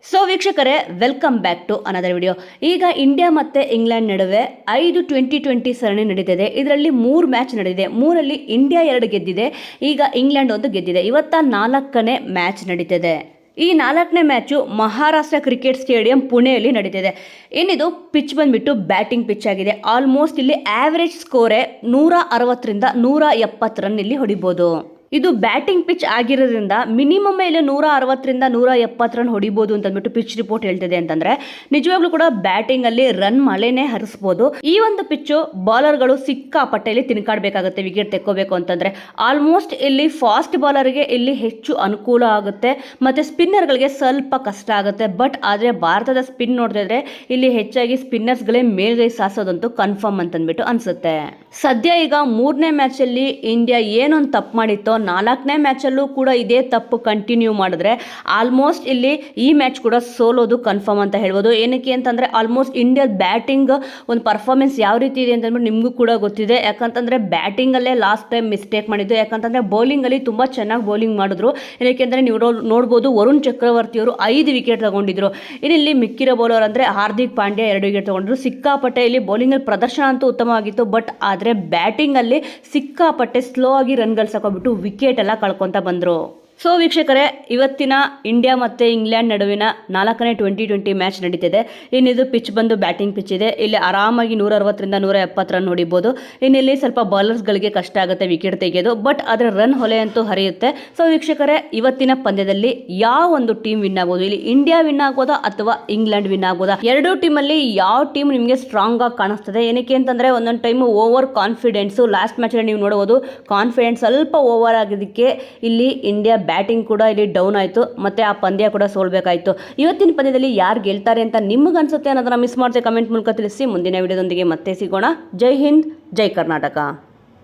So ವೀಕ್ಷಕರೇ, welcome back to another video. ಈಗ India ಮತ್ತು ಇಂಗ್ಲೆಂಡ್ ನಡುವೆ 5 2020 ಸರಣಿ ನಡೀತಿದೆ. ಇದರಲ್ಲಿ 3 ಮ್ಯಾಚ್ ನಡೆದಿದೆ. 3ರಲ್ಲಿ ಇಂಡಿಯಾ 2 ಗೆದ್ದಿದೆ. ಈಗ ಇಂಗ್ಲೆಂಡ್ 1 ಗೆದ್ದಿದೆ. ಇವತ್ತ 4ನೇ ಮ್ಯಾಚ್ ನಡೀತಿದೆ. ಈ 4ನೇ ಮ್ಯಾಚು ಮಹಾರಾಷ್ಟ್ರ ಕ್ರಿಕೆಟ್ ಸ್ಟೇಡಿಯಂ ಪುಣೆಯಲ್ಲಿ ನಡೀತಿದೆ. ಏನಿದು ಪಿಚ್ ಬಂದ್ಬಿಟ್ಟು ಬ್ಯಾಟಿಂಗ್ ಪಿಚ್ ಆಗಿದೆ. ಆಲ್ಮೋಸ್ಟ್ ಇಲ್ಲಿ ಆವರೇಜ್ ಸ್ಕೋರೇ 160ರಿಂದ 170 ರನ್ ಇಲ್ಲಿ ಹೊಡಿಬೋದು. ಇದು ಬ್ಯಾಟಿಂಗ್ ಪಿಚ್ ಆಗಿರೋದ್ರಿಂದ ಮಿನಿಮಮ್ ಇಲ್ಲಿ 160ರಿಂದ 170 ರನ್ ಹೊಡಿಬೋದು ಅಂತಂದ್ಬಿಟ್ಟು ಪಿಚ್ ರಿಪೋರ್ಟ್ ಹೇಳ್ತಿದೆ. ಅಂತಂದ್ರೆ ನಿಜವಾಗ್ಲೂ ಕೂಡ ಬ್ಯಾಟಿಂಗ್ ಅಲ್ಲಿ ರನ್ ಮಳೆನೇ ಹರಿಸಬಹುದು. ಈ ಒಂದು ಪಿಚ್ಚು ಬೌಲರ್ಗಳು ಸಿಕ್ಕಾಪಟ್ಟೆಯಲ್ಲಿ ತಿನ್ಕಾಡ್ಬೇಕಾಗುತ್ತೆ ವಿಕೆಟ್ ತೆಕ್ಕೋಬೇಕು ಅಂತಂದ್ರೆ. ಆಲ್ಮೋಸ್ಟ್ ಇಲ್ಲಿ ಫಾಸ್ಟ್ ಬೌಲರ್ಗೆ ಇಲ್ಲಿ ಹೆಚ್ಚು ಅನುಕೂಲ ಆಗುತ್ತೆ, ಮತ್ತೆ ಸ್ಪಿನ್ನರ್ಗಳಿಗೆ ಸ್ವಲ್ಪ ಕಷ್ಟ ಆಗುತ್ತೆ. ಬಟ್ ಆದ್ರೆ ಭಾರತದ ಸ್ಪಿನ್ ನೋಡಿದ್ರೆ ಇಲ್ಲಿ ಹೆಚ್ಚಾಗಿ ಸ್ಪಿನ್ನರ್ಸ್ಗಳೇ ಮೇಲ್ಗೈ ಸಾಸೋದಂತೂ ಕನ್ಫರ್ಮ್ ಅಂತಂದ್ಬಿಟ್ಟು ಅನ್ಸುತ್ತೆ. ಸದ್ಯ ಈಗ 3ನೇ ಮ್ಯಾಚ್ ಅಲ್ಲಿ ಇಂಡಿಯಾ ಏನೊಂದು ತಪ್ಪು ಮಾಡಿತ್ತೋ 4ನೇ ಮ್ಯಾಚಲ್ಲೂ ಕೂಡ ಇದೇ ತಪ್ಪು ಕಂಟಿನ್ಯೂ ಮಾಡಿದ್ರೆ ಆಲ್ಮೋಸ್ಟ್ ಇಲ್ಲಿ ಈ ಮ್ಯಾಚ್ ಕೂಡ ಸೋಲೋದು ಕನ್ಫರ್ಮ್ ಅಂತ ಹೇಳ್ಬೋದು. ಏನಕ್ಕೆ ಅಂತಂದರೆ ಆಲ್ಮೋಸ್ಟ್ ಇಂಡಿಯಾದ ಬ್ಯಾಟಿಂಗ್ ಒಂದು ಪರ್ಫಾರ್ಮೆನ್ಸ್ ಯಾವ ರೀತಿ ಇದೆ ಅಂತಂದ್ಬಿಟ್ಟು ನಿಮಗೂ ಕೂಡ ಗೊತ್ತಿದೆ. ಯಾಕಂತಂದರೆ ಬ್ಯಾಟಿಂಗಲ್ಲೇ ಲಾಸ್ಟ್ ಟೈಮ್ ಮಿಸ್ಟೇಕ್ ಮಾಡಿದ್ದು. ಯಾಕಂತಂದರೆ ಬೌಲಿಂಗಲ್ಲಿ ತುಂಬ ಚೆನ್ನಾಗಿ ಬೌಲಿಂಗ್ ಮಾಡಿದ್ರು. ಏನಕ್ಕೆಂದರೆ ನೀವು ನೋಡ್ಬೋದು ವರುಣ್ ಚಕ್ರವರ್ತಿಯವರು 5 ವಿಕೆಟ್ ತಗೊಂಡಿದ್ರು. ಇಲ್ಲಿ ಮಿಕ್ಕಿರೋ ಬೌಲರ್ ಅಂದರೆ ಹಾರ್ದಿಕ್ ಪಾಂಡ್ಯ 2 ವಿಕೆಟ್ ತಗೊಂಡ್ರು. ಸಿಕ್ಕಾಪಟ್ಟೆ ಇಲ್ಲಿ ಬೌಲಿಂಗಲ್ಲಿ ಪ್ರದರ್ಶನ ಅಂತೂ ಉತ್ತಮವಾಗಿತ್ತು. ಬಟ್ ಆದರೆ ಬ್ಯಾಟಿಂಗಲ್ಲಿ ಸಿಕ್ಕಾಪಟ್ಟೆ ಸ್ಲೋ ಆಗಿ ರನ್ ಗಳಿಸಕೊಂಡ್ಬಿಟ್ಟು ವಿಕೆಟ್ ಎಲ್ಲ ಕಳ್ಕೊತ ಬಂದರು. ಸೊ ವೀಕ್ಷಕರೇ, ಇವತ್ತಿನ ಇಂಡಿಯಾ ಮತ್ತು ಇಂಗ್ಲೆಂಡ್ ನಡುವಿನ 4ನೇ 2020 ಮ್ಯಾಚ್ ನಡೀತಿದೆ. ಇನ್ನಿದು ಪಿಚ್ ಬಂದು ಬ್ಯಾಟಿಂಗ್ ಪಿಚ್ ಇದೆ. ಇಲ್ಲಿ ಆರಾಮಾಗಿ 160ರಿಂದ 170 ರನ್ ಹೊಡಿಬೋದು. ಇನ್ನಿಲ್ಲಿ ಸ್ವಲ್ಪ ಬೌಲರ್ಸ್ಗಳಿಗೆ ಕಷ್ಟ ಆಗುತ್ತೆ ವಿಕೆಟ್ ತೆಗೆಯೋದು. ಬಟ್ ಅದರ ರನ್ ಹೊಲೆ ಅಂತೂ ಹರಿಯುತ್ತೆ. ಸೊ ವೀಕ್ಷಕರೇ, ಇವತ್ತಿನ ಪಂದ್ಯದಲ್ಲಿ ಯಾವ ಒಂದು ಟೀಮ್ ವಿನ್ ಆಗ್ಬೋದು, ಇಲ್ಲಿ ಇಂಡಿಯಾ ವಿನ್ ಆಗ್ಬೋದಾ ಅಥವಾ ಇಂಗ್ಲೆಂಡ್ ವಿನ್ ಆಗ್ಬೋದಾ? ಎರಡೂ ಟೀಮಲ್ಲಿ ಯಾವ ಟೀಮ್ ನಿಮಗೆ ಸ್ಟ್ರಾಂಗ್ ಆಗಿ ಕಾಣಿಸ್ತದೆ? ಏನಕ್ಕೆ ಅಂತಂದರೆ ಒಂದೊಂದು ಟೈಮ್ ಓವರ್ ಕಾನ್ಫಿಡೆನ್ಸು. ಲಾಸ್ಟ್ ಮ್ಯಾಚಲ್ಲಿ ನೀವು ನೋಡ್ಬೋದು ಕಾನ್ಫಿಡೆನ್ಸ್ ಸ್ವಲ್ಪ ಓವರ್ ಆಗಿದ್ದಕ್ಕೆ ಇಲ್ಲಿ ಇಂಡಿಯಾ ಬ್ಯಾಟಿಂಗ್ ಕೂಡ ಇಲ್ಲಿ ಡೌನ್ ಆಯಿತು, ಮತ್ತು ಆ ಪಂದ್ಯ ಕೂಡ ಸೋಲ್ಬೇಕಾಯಿತು. ಇವತ್ತಿನ ಪಂದ್ಯದಲ್ಲಿ ಯಾರು ಗೆಲ್ತಾರೆ ಅಂತ ನಿಮಗೆ ಅನ್ಸುತ್ತೆ ಅನ್ನೋದನ್ನ ಮಿಸ್ ಮಾಡದೆ ಕಮೆಂಟ್ ಮೂಲಕ ತಿಳಿಸಿ. ಮುಂದಿನ ವಿಡಿಯೋದೊಂದಿಗೆ ಮತ್ತೆ ಸಿಗೋಣ. ಜೈ ಹಿಂದ್, ಜೈ ಕರ್ನಾಟಕ.